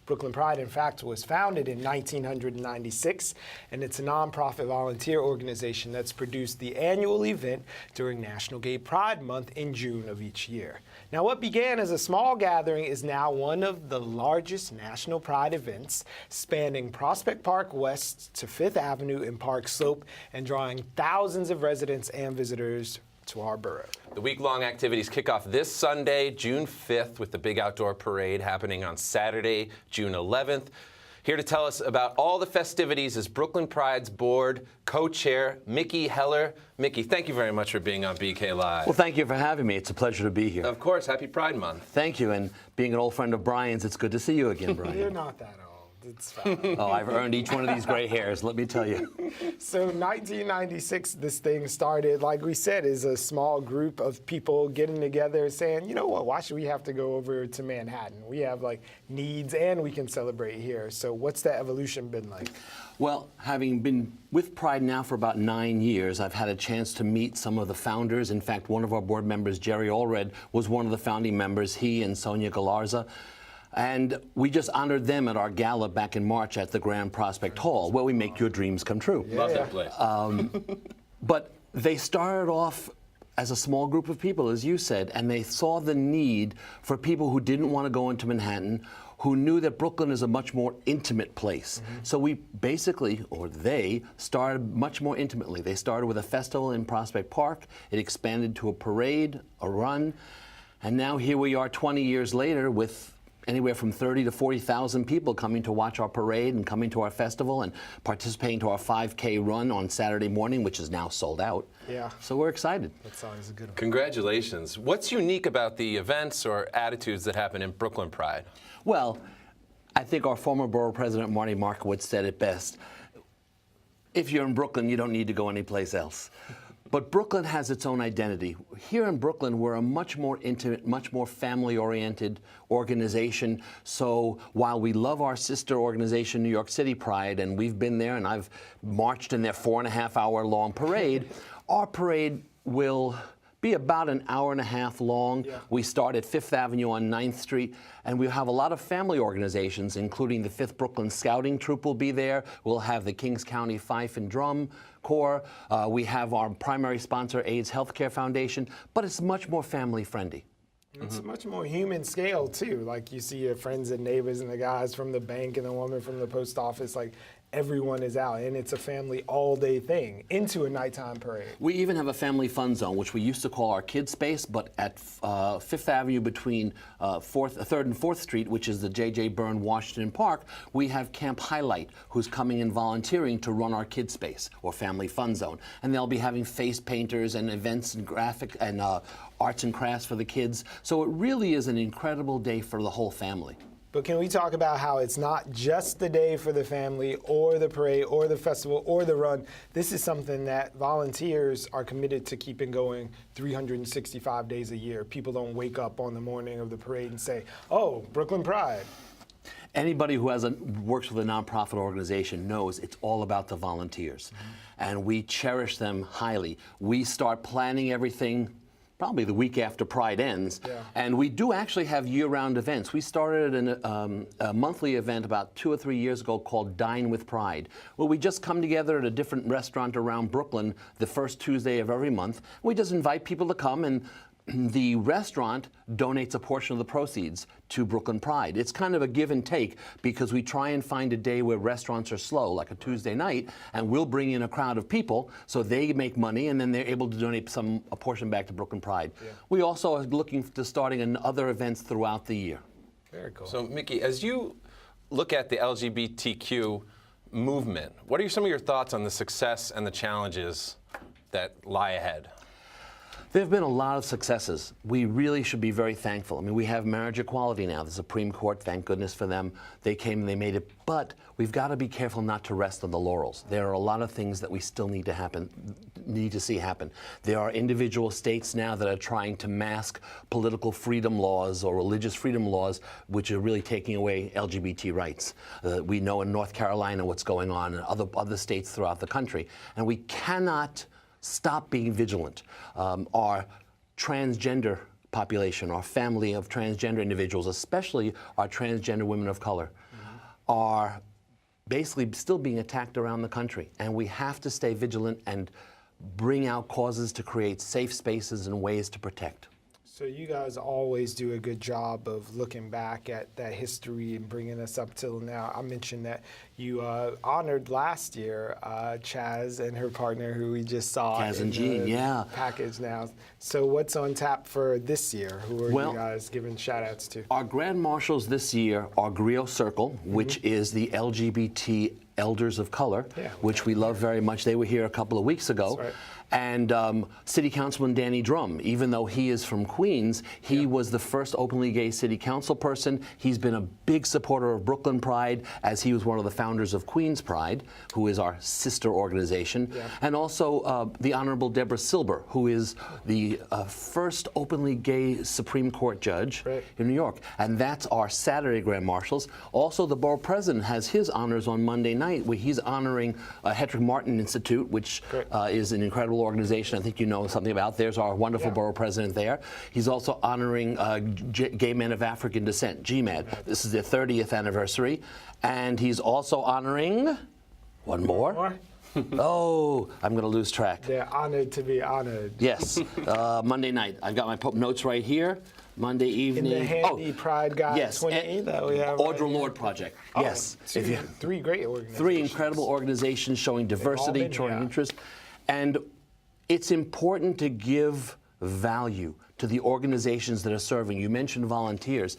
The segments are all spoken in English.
Brooklyn Pride, in fact, was founded in 1996, and it's a nonprofit volunteer organization that's produced the annual event during National Gay Pride Month in June of each year. Now, what began as a small gathering is now one of the largest national pride events, spanning Prospect Park West to Fifth Avenue and Park Slope, and drawing thousands of residents and visitors to our borough. The week-long activities kick off this Sunday, June 5th, with the big outdoor parade happening on Saturday, June 11th. Here to tell us about all the festivities is Brooklyn Pride's board co-chair, Mickey Heller. Mickey, thank you very much for being on BK Live. Well, thank you for having me. It's a pleasure to be here. Of course. Happy Pride Month. Thank you. And being an old friend of Brian's, it's good to see you again, Brian. You're not that old. It's fine. Oh, I've earned each one of these gray hairs, let me tell you. So 1996, this thing started, like we said, is a small group of people getting together saying, you know what, why should we have to go over to Manhattan? We have like needs and we can celebrate here. So what's that evolution been like? Well, having been with Pride now for about 9 years, I've had a chance to meet some of the founders. In fact, one of our board members, Jerry Allred, was one of the founding members, he and Sonia Galarza. And we just honored them at our gala back in March at the Grand Prospect Hall, where we make your dreams come true. Yeah. Love that place. But they started off as a small group of people, as you said, and they saw the need for people who didn't want to go into Manhattan, who knew that Brooklyn is a much more intimate place. So we basically, or they, started much more intimately. They started with a festival in Prospect Park. It expanded to a parade, a run, and now here we are 20 years later with anywhere from 30 to 40,000 people coming to watch our parade and coming to our festival and participating to our 5K run on Saturday morning, which is now sold out. Yeah. So we're excited. That's always a good one. Congratulations. What's unique about the events or attitudes that happen in Brooklyn Pride? Well, I think our former borough president, Marty Markowitz, said it best. If you're in Brooklyn, you don't need to go anyplace else. But Brooklyn has its own identity. Here in Brooklyn, we're a much more intimate, much more family-oriented organization. So while we love our sister organization, New York City Pride, and we've been there, and I've marched in their 4.5-hour-long parade, our parade will be about an hour and a half long. Yeah. We start at Fifth Avenue on 9th Street, and we have a lot of family organizations, including the 5th Brooklyn Scouting Troop will be there. We'll have the Kings County Fife and Drum Corps. We have our primary sponsor, AIDS Healthcare Foundation, but it's much more family-friendly. It's a much more human scale, too. Like, you see your friends and neighbors and the guys from the bank and the woman from the post office, like, everyone is out, and it's a family all-day thing into a nighttime parade. We even have a family fun zone, which we used to call our kids space, but at Fifth Avenue between 3rd and 4th Street, which is the J.J. Byrne Washington Park, we have Camp Highlight, who's coming and volunteering to run our kids space, or family fun zone. And they'll be having face painters and events and graphic and arts and crafts for the kids. So it really is an incredible day for the whole family. But can we talk about how it's not just the day for the family or the parade or the festival or the run? This is something that volunteers are committed to keeping going 365 days a year. People don't wake up on the morning of the parade and say, oh, Brooklyn Pride. Anybody who works with a nonprofit organization knows it's all about the volunteers. And we cherish them highly. We start planning everything probably the week after Pride ends. Yeah. And we do actually have year-round events. We started a monthly event about 2 or 3 years ago called Dine with Pride, where we just come together at a different restaurant around Brooklyn the first Tuesday of every month. We just invite people to come, and the restaurant donates a portion of the proceeds to Brooklyn Pride. It's kind of a give and take, because we try and find a day where restaurants are slow, like a Tuesday night, and we'll bring in a crowd of people so they make money, and then they're able to donate a portion back to Brooklyn Pride. Yeah. We also are looking to starting other events throughout the year. Very cool. So, Mickey, as you look at the LGBTQ movement, what are some of your thoughts on the success and the challenges that lie ahead? There have been a lot of successes. We really should be very thankful. I mean, we have marriage equality now. The Supreme Court, thank goodness for them. They came and they made it. But we've got to be careful not to rest on the laurels. There are a lot of things that we still need to see happen. There are individual states now that are trying to mask political freedom laws or religious freedom laws, which are really taking away LGBT rights. We know in North Carolina what's going on in other states throughout the country. And we cannot stop being vigilant. Our transgender population, our family of transgender individuals, especially our transgender women of color, are basically still being attacked around the country. And we have to stay vigilant and bring out causes to create safe spaces and ways to protect. So you guys always do a good job of looking back at that history and bringing us up till now. I mentioned that you honored last year Chaz and her partner, who we just saw Chaz in and Jean, the yeah. package now. So what's on tap for this year? Who are Well, you guys giving shout-outs to? Our Grand Marshals this year are Griot Circle, which is the LGBT Elders of Color, which we love very much. They were here a couple of weeks ago. That's right. And City Councilman Danny Drum, even though he is from Queens, he was the first openly gay city council person. He's been a big supporter of Brooklyn Pride, as he was one of the founders of Queens Pride, who is our sister organization. And also the Honorable Deborah Silber, who is the first openly gay Supreme Court judge in New York. And that's our Saturday Grand Marshals. Also, the borough president has his honors on Monday night, where he's honoring Hedrick Martin Institute, which is an incredible organization I think you know something about. There's our wonderful borough president there. He's also honoring Gay Men of African Descent, GMAD. This is their 30th anniversary. And he's also honoring one more. Oh, I'm going to lose track. They're honored to be honored. Yes, Monday night. I've got my notes right here. Monday evening. In the Handy Pride Guide yes, 28 that we have. Audre Lorde Project. Yes. Three great organizations. Three incredible organizations showing diversity, showing interest. And it's important to give value to the organizations that are serving. You mentioned volunteers.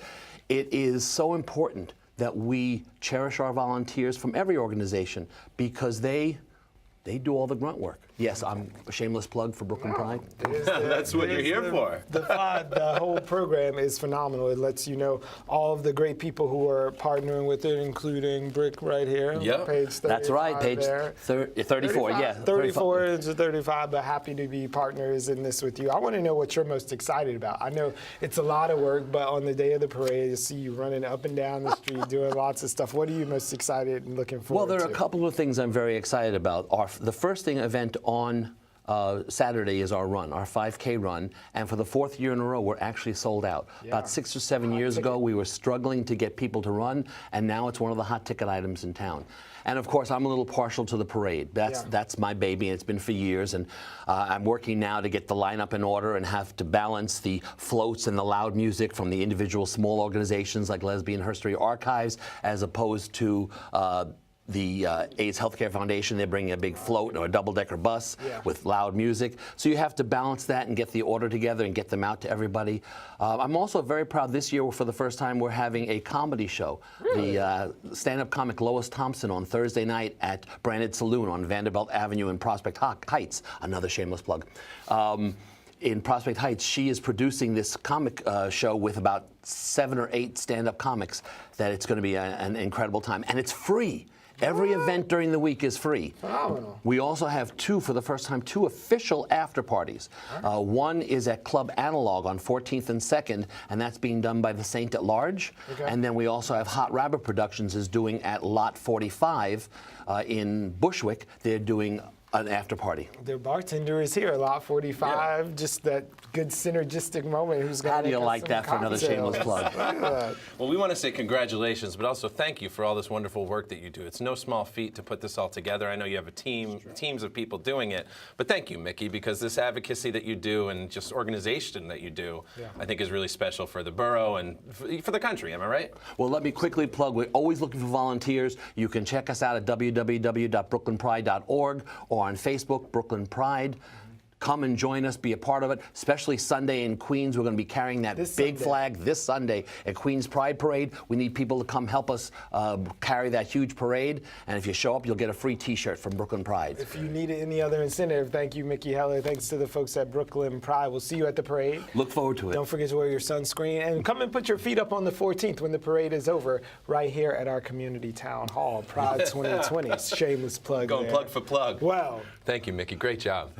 It is so important that we cherish our volunteers from every organization, because they do all the grunt work. Yes, I'm a shameless plug for Brooklyn Pride. That's what you're here for. The whole program is phenomenal. It lets you know all of the great people who are partnering with it, including Brick right here. Yep. Page 35. That's right, page 34, yeah. 34 to 35, but happy to be partners in this with you. I want to know what you're most excited about. I know it's a lot of work, but on the day of the parade, I see you running up and down the street, doing lots of stuff. What are you most excited and looking forward to? Well, there are a couple of things I'm very excited about. The first event on Saturday is our run, our 5K run, and for the fourth year in a row, we're actually sold out. About 6 or 7 years ago, we were struggling to get people to run, and now it's one of the hot ticket items in town. And of course, I'm a little partial to the parade. That's my baby, and it's been for years. And I'm working now to get the lineup in order and have to balance the floats and the loud music from the individual small organizations like Lesbian History Archives, as opposed to the AIDS Healthcare Foundation. They're bringing a big float or a double-decker bus with loud music. So you have to balance that and get the order together and get them out to everybody. I'm also very proud this year, for the first time, we're having a comedy show. Really? The stand-up comic Lois Thompson on Thursday night at Branded Saloon on Vanderbilt Avenue in Prospect Heights. Another shameless plug. In Prospect Heights, she is producing this comic show with about 7 or 8 stand-up comics that it's going to be an incredible time. And it's free. Every event during the week is free. Phenomenal. We also have for the first time, 2 official after parties. One is at Club Analog on 14th and 2nd, and that's being done by the Saint at Large. And then we also have Hot Rabbit Productions is doing at Lot 45 in Bushwick. They're doing an after party. Their bartender is here, Lot 45. Just that good synergistic moment. Who's going How do you like that for another shameless plug? Well, we want to say congratulations, but also thank you for all this wonderful work that you do. It's no small feat to put this all together. I know you have a teams of people doing it, but thank you, Mickey, because this advocacy that you do and just organization that you do, I think is really special for the borough and for the country. Am I right? Well, let me quickly plug. We're always looking for volunteers. You can check us out at www.brooklynpride.org or on Facebook, Brooklyn Pride. Come and join us, be a part of it, especially Sunday in Queens. We're going to be carrying that big flag this Sunday at Queens Pride Parade. We need people to come help us carry that huge parade. And if you show up, you'll get a free T-shirt from Brooklyn Pride. If you need any other incentive, thank you, Mickey Heller. Thanks to the folks at Brooklyn Pride. We'll see you at the parade. Look forward to it. Don't forget to wear your sunscreen. And come and put your feet up on the 14th when the parade is over, right here at our community town hall. Pride 2020. Shameless plug. Going plug for plug. Wow. Thank you, Mickey. Great job.